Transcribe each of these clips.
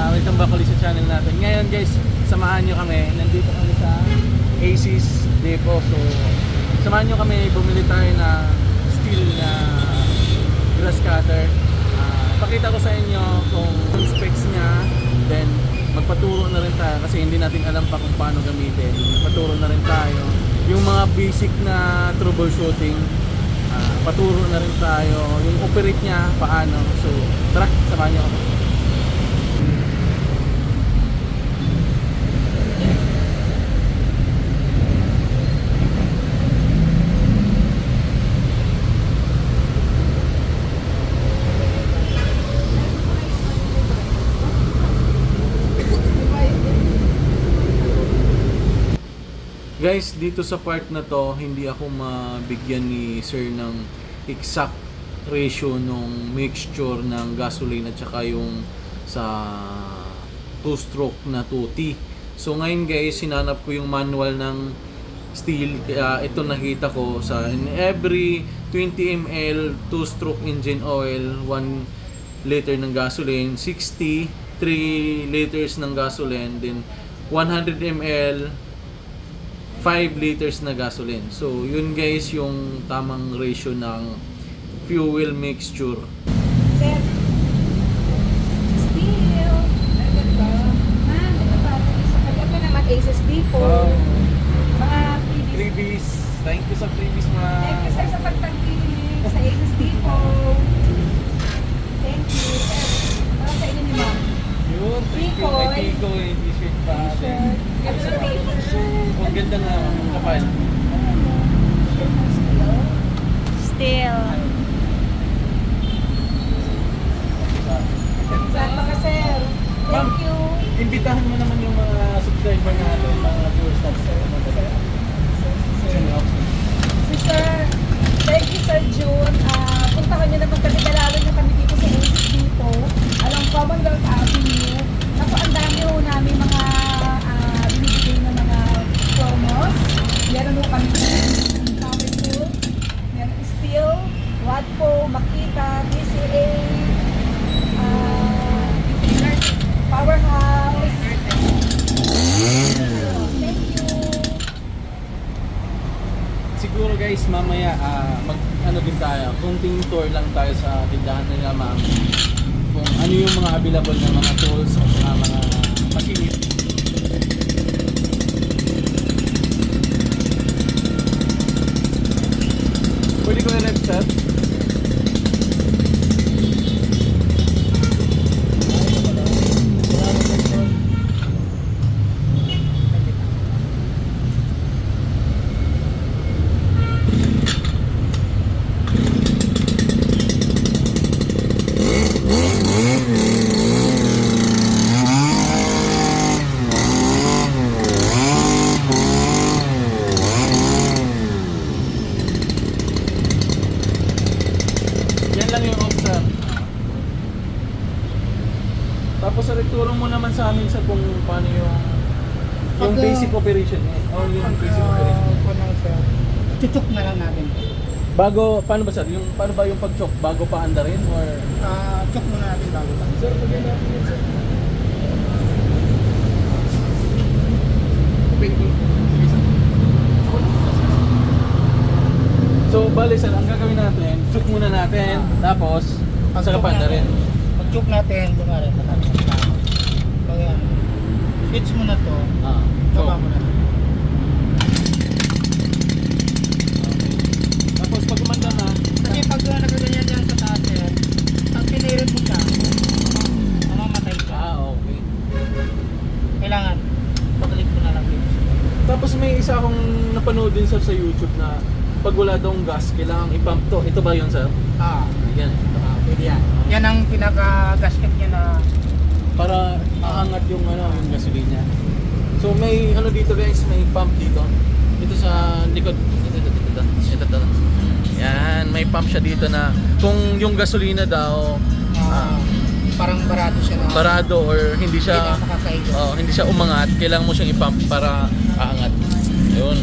Welcome back ulit sa channel natin. Ngayon guys, samahan nyo kami. Nandito kami sa Aces Depot. So, samahan nyo kami. Bumili tayo ng steel na grass cutter. Pakita ko sa inyo kung specs niya. Then, magpaturo na rin tayo kasi hindi natin alam pa kung paano gamitin. Magpaturo na rin tayo. Yung mga basic na troubleshooting, paturo na rin tayo. Yung operate niya, paano. So, tara, samahan nyo kami. Guys, dito sa part na to, hindi ako mabigyan ni sir ng exact ratio ng mixture ng gasoline at saka yung sa 2-stroke na 2T. So ngayon guys, sinanap ko yung manual ng steel. Kaya ito nakita ko sa in every 20 ml 2-stroke engine oil, 1 liter ng gasoline, 60, 3 liters ng gasoline, then 100 ml 5 liters na gasoline. So, yun guys yung tamang ratio ng fuel mixture. Sir, steel. Ano ba? Ma'am, ito ba? Ito naman Aces Depot. Mga Freebies. Thank you sa freebies mga. Thank you sir sa pagtangkilik sa Aces Depot. Thank you. Sir, para sa inyo ni ma'am. Yun, thank you. May Tikoy, t-shirt pa atin. Ito sa t-shirt. Ang ganda nga, ang kapal. Still. Saan pa ka sir? Thank you. Imbitahan mo naman yung mga subscriber natin, mga viewers natin. Si sir, thank you sir June. Puntahan niyo naman kami, dalalo niyo kami dito sa Aces Depot. Alam Commonwealth Avenue. Naku, ang dami ho namin mga binibigay na mga promos. Meron ho kami power tools, meron steel, Wadpo, Makita, DCA, Powerhouse. Thank you. Siguro guys, mamaya mag ano din tayo, kunting tour lang tayo sa tindahan nila ma'am. Kung ano yung mga available na mga tools at mga machines. Pwede ko na sir? Tapos turo mo naman sa amin sa kung paano yung basic operation eh. O yung basic operation. Tutok na lang natin. Bago, paano ba sir? Yung, paano ba yung pag-choke? Bago pa andarin or? Chok muna natin bago pa. Sir, pagyan natin yun sir. So, bali sir, ang gagawin natin, choke muna natin, tapos saka pa andarin. Pag-chok natin, kumari, natapos na. Pag yan, switch mo na to, baba mo na. Tapos pag umanda na, Kasi pag nakaganyan yan sa taas yan, pag pinirit mo siya, mamamatay ka. okay. Kailangan, pag-click mo na lang dito. Tapos may isa akong napanood din sir sa YouTube na pag wala daw gas, kailangan i-pump to. Ito ba yun sir? Yan. Pwede yan. Yan ang pinaka-gasket niya na Para aangat yung yung gasolina niya. So may dito guys, may pump dito. Ito sa likod. Ito. Yan, may pump siya dito na kung yung gasolina daw parang barado siya na. barado or hindi siya Hindi na makakaigo. hindi siya umangat, kailangan mo siyang i-pump para aangat. Ayun.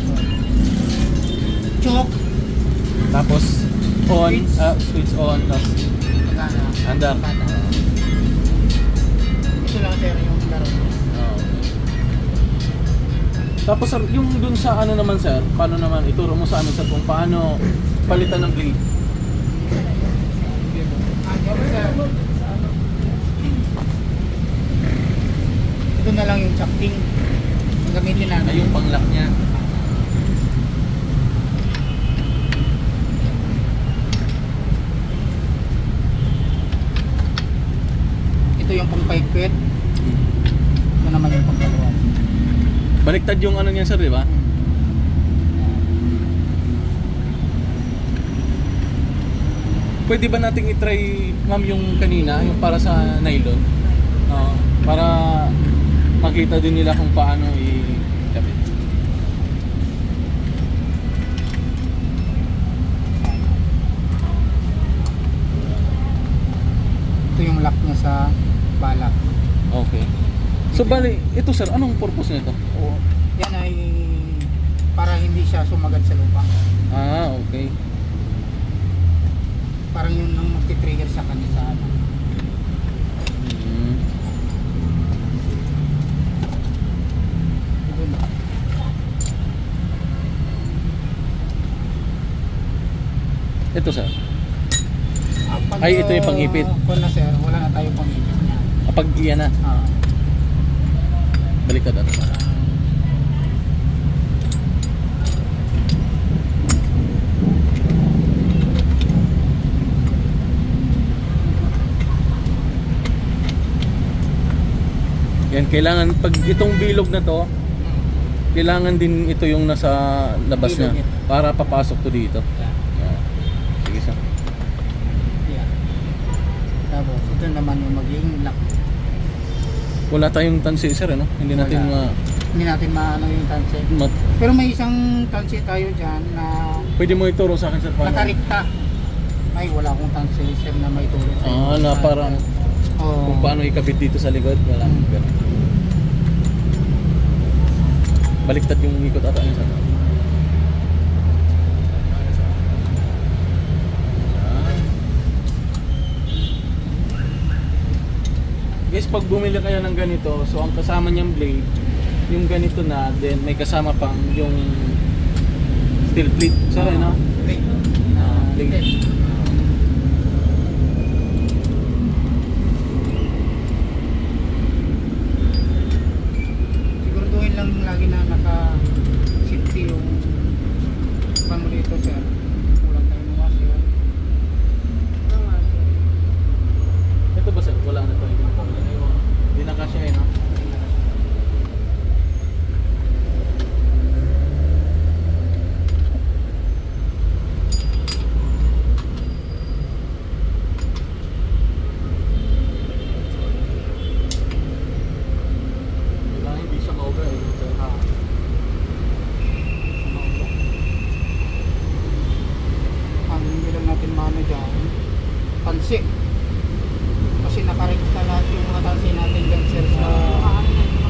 Chok. Tapos switch on, tapos Magana. andar. Ito lang sir, Tapos sir, yung dun sa ano naman sir, paano naman, ituro mo sa amin sir kung paano palitan ng blade. Ito na lang yung chocking. Ang gamitin natin. Ay, yung panglock niya. Ito yung pangpaikpit. Ito naman yung pangkaluan. Baliktad yung ano niya sir, di ba? Pwede ba nating i-try ma'am yung kanina, yung para sa nylon? Para makita din nila kung paano i-kapit. Ito yung lock niya sa balak. Okay. So bali, ito sir, anong purpose nito? Oo. Yan ay para hindi siya sumagat sa lupa. Ah, okay. Parang yun ang magti-trigger sa kanya sa ano. Mm. Yun. Ito sir. Pag, Ay, ito yung pang-ipit. Kung na sir, wala na tayo pang-ipit niya. Kapag iyan na, baliktad ato. Yan, kailangan pag itong bilog na to, kailangan din ito yung nasa labas Bilog na yan. para papasok to dito. Yan. Yan. Sige sir. Yan. Tapos ito naman yung magiging lock. Wala tayong tansi sir, ano? Hindi natin Wala. Hindi natin maano yung tansi. Pero may isang tansi tayo dyan na pwede mo ituro sa akin sir paano? nakarikta. Ay, wala akong tansi sir na may tulong sa inyo. Na parang Oo. kung paano ikabit dito sa likod, wala. Ganun. Baliktad yung ikot ata yun sir. Guys, pag bumili kayo ng ganito, so ang kasama niyang blade, yung ganito na, then may kasama pang yung steel plate. Sorry, no? Blade. Siguraduhin lang lagi na naka-safety yung pano dito sir. Kulang tayo ng washer. Ito ba sir? Wala na to. Hindi na kasya eh, no? Kailangan hindi siya ma-over eh, sir. Ang hindi lang natin mano dyan, tansi. Kasi nakarekta lahat yung mga tansi natin dyan sir sa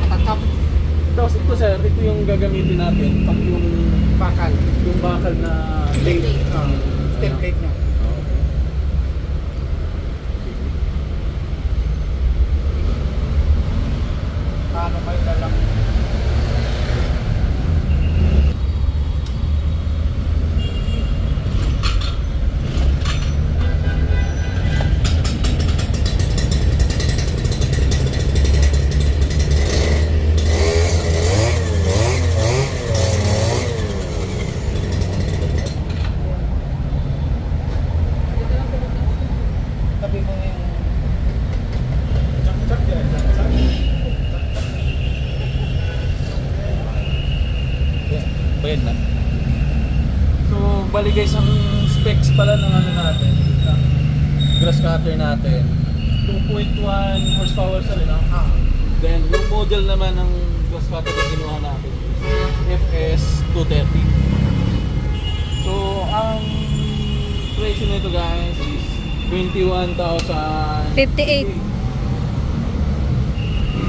nakatap Tapos ito sir, ito yung gagamitin natin pag yung bakal. na blade. Step plate niya. Paano kayo dalang? Tabi mo yung Bayad na. So, bali guys, ang specs pala ng ano natin, ng grass cutter natin, 2.1 horsepower sa rin, no? Then, yung model naman ng grass cutter na ginawa natin, FS 230. So, ang presyo nito guys is 21,000. 58.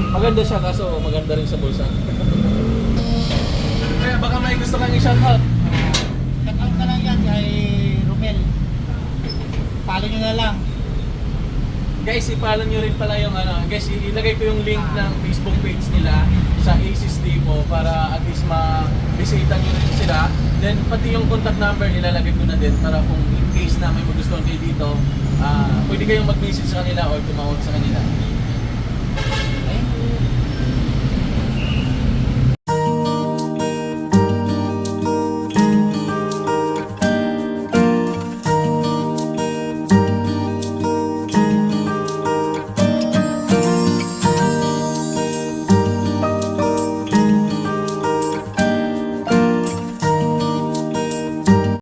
Maganda siya kaso maganda rin sa bulsa. Kaya baka may gusto kang i-shout out. shout out na lang yan kay Romel. Follow nyo na lang. Guys, i-follow nyo rin pala yung ano. Guys, ilagay ko yung link ng Facebook page nila sa sa Aces Depot para at least ma-bisita nyo rin sila. Then pati yung contact number ilalagay ko na din para kung in case na may magustuhan kayo dito, pwede kayong mag-visit sa kanila or tumawag sa kanila.